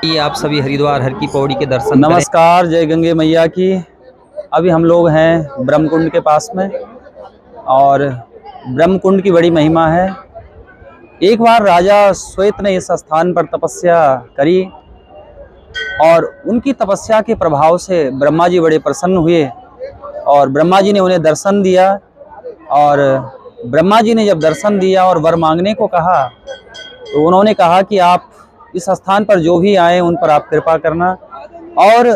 कि आप सभी हरिद्वार हर की पौड़ी के दर्शन करें। नमस्कार, जय गंगे मैया की। अभी हम लोग हैं ब्रह्मकुंड के पास में और ब्रह्मकुंड की बड़ी महिमा है। एक बार राजा श्वेत ने इस स्थान पर तपस्या करी और उनकी तपस्या के प्रभाव से ब्रह्मा जी बड़े प्रसन्न हुए और ब्रह्मा जी ने उन्हें दर्शन दिया। और ब्रह्मा जी ने जब दर्शन दिया और वर मांगने को कहा तो उन्होंने कहा कि आप इस स्थान पर जो भी आए उन पर आप कृपा करना। और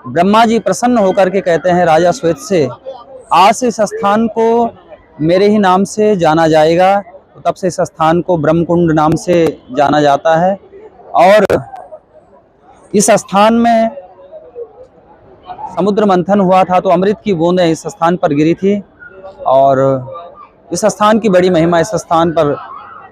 ब्रह्मा जी प्रसन्न होकर के कहते हैं राजा श्वेत से, आज से इस स्थान को मेरे ही नाम से जाना जाएगा। तो तब से इस स्थान को ब्रह्मकुंड नाम से जाना जाता है। और इस स्थान में समुद्र मंथन हुआ था तो अमृत की बूंदें इस स्थान पर गिरी थी। और इस स्थान की बड़ी महिमा, इस स्थान पर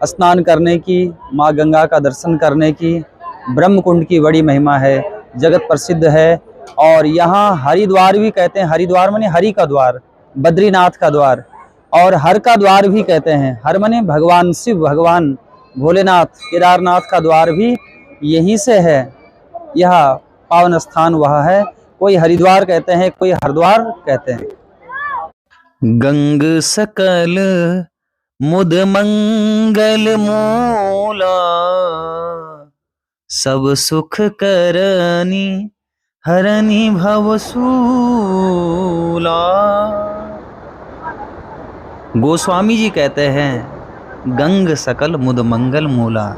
स्नान करने की, माँ गंगा का दर्शन करने की, ब्रह्मकुंड की बड़ी महिमा है, जगत प्रसिद्ध है। और यहाँ हरिद्वार भी कहते हैं। हरिद्वार माने हरि का द्वार, बद्रीनाथ का द्वार, और हर का द्वार भी कहते हैं। हर माने भगवान शिव, भगवान भोलेनाथ, केदारनाथ का द्वार भी यहीं से है। यह पावन स्थान वह है। कोई हरिद्वार कहते हैं, कोई हरद्वार कहते हैं। गंग सकल मुद मंगल मूला, सब सुख करनी हरनी भवसूला। गोस्वामी जी कहते हैं गंग सकल मुद मंगल मूला।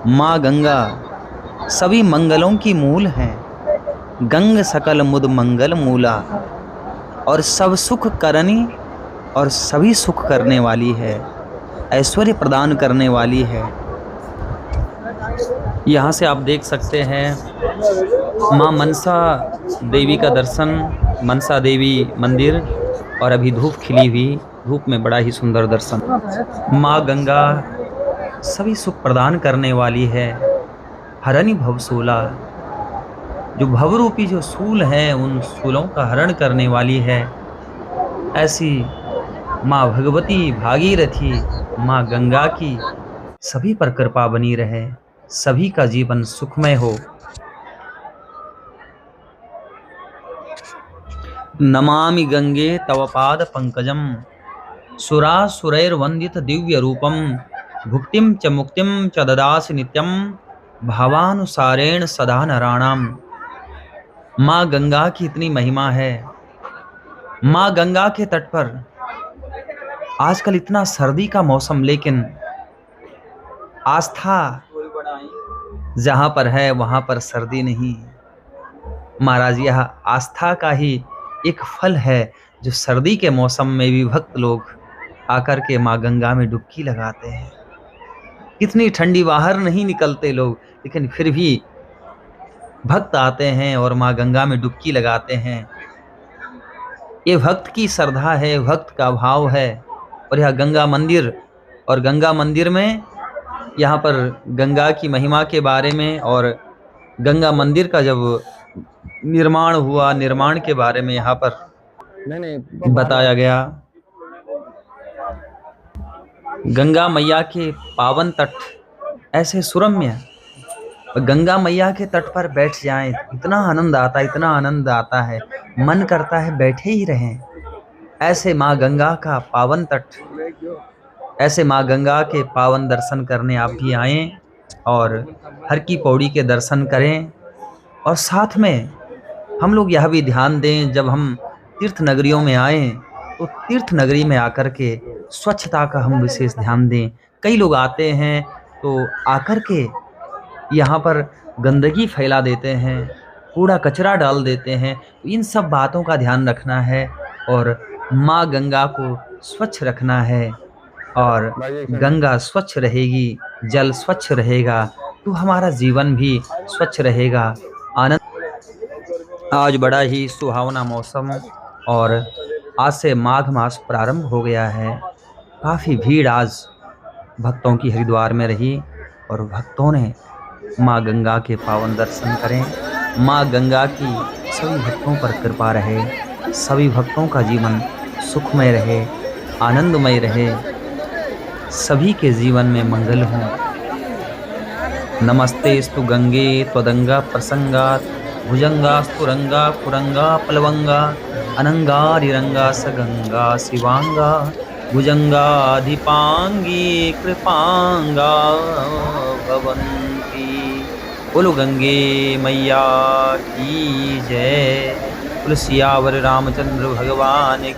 माँ गंगा सभी मंगलों की मूल है। गंग सकल मुद मंगल मूला, और सब सुख करनी और सभी सुख करने वाली है, ऐश्वर्य प्रदान करने वाली है। यहाँ से आप देख सकते हैं माँ मनसा देवी का दर्शन, मनसा देवी मंदिर, और अभी धूप खिली हुई, धूप में बड़ा ही सुंदर दर्शन। माँ गंगा सभी सुख प्रदान करने वाली है। हरणी भवसूला, जो भवरूपी जो सूल है उन सूलों का हरण करने वाली है। ऐसी माँ भगवती भागीरथी माँ गंगा की सभी पर कृपा बनी रहे, सभी का जीवन सुखमय हो। नमामि गंगे तव पाद पंकजम, सुरासुरैर्वंदित दिव्य रूपम, भुक्तिम च मुक्तिम च ददासि नित्यम, भावानुसारेण सदा नराणाम। माँ गंगा की इतनी महिमा है। माँ गंगा के तट पर आजकल इतना सर्दी का मौसम, लेकिन आस्था जहाँ पर है वहाँ पर सर्दी नहीं। महाराज, यह आस्था का ही एक फल है जो सर्दी के मौसम में भी भक्त लोग आकर के माँ गंगा में डुबकी लगाते हैं। कितनी ठंडी, बाहर नहीं निकलते लोग, लेकिन फिर भी भक्त आते हैं और माँ गंगा में डुबकी लगाते हैं। ये भक्त की श्रद्धा है, भक्त का भाव है। और यह गंगा मंदिर, और गंगा मंदिर में यहाँ पर गंगा की महिमा के बारे में और गंगा मंदिर का जब निर्माण हुआ, निर्माण के बारे में यहाँ पर बताया गया। गंगा मैया के पावन तट ऐसे सुरम्य, गंगा मैया के तट पर बैठ जाएं तो इतना आनंद आता है, इतना आनंद आता है, मन करता है बैठे ही रहें। ऐसे माँ गंगा का पावन तट, ऐसे माँ गंगा के पावन दर्शन करने आप भी आएं और हर की पौड़ी के दर्शन करें। और साथ में हम लोग यह भी ध्यान दें, जब हम तीर्थ नगरियों में आएँ तो तीर्थ नगरी में आकर के स्वच्छता का हम विशेष ध्यान दें। कई लोग आते हैं तो आकर के यहाँ पर गंदगी फैला देते हैं, कूड़ा कचरा डाल देते हैं। इन सब बातों का ध्यान रखना है और माँ गंगा को स्वच्छ रखना है। और गंगा स्वच्छ रहेगी, जल स्वच्छ रहेगा तो हमारा जीवन भी स्वच्छ रहेगा। आनंद। आज बड़ा ही सुहावना मौसम, और आज से माघ मास प्रारंभ हो गया है। काफ़ी भीड़ आज भक्तों की हरिद्वार में रही और भक्तों ने माँ गंगा के पावन दर्शन करें। माँ गंगा की सभी भक्तों पर कृपा रहे, सभी भक्तों का जीवन सुखमय रहे, आनंदमय रहे, सभी के जीवन में मंगल हो। नमस्तेस्तु गंगे त्वदंगा प्रसंगात् भुजंगास्तु रंगा कुरंगा प्लवंगा अनंगारिरंगा सगंगा शिवांगा भुजंगाधिपांगी कृपांगा भवंती। बोलो गंगे मैया की जय। बोलो सियावर रामचंद्र भगवान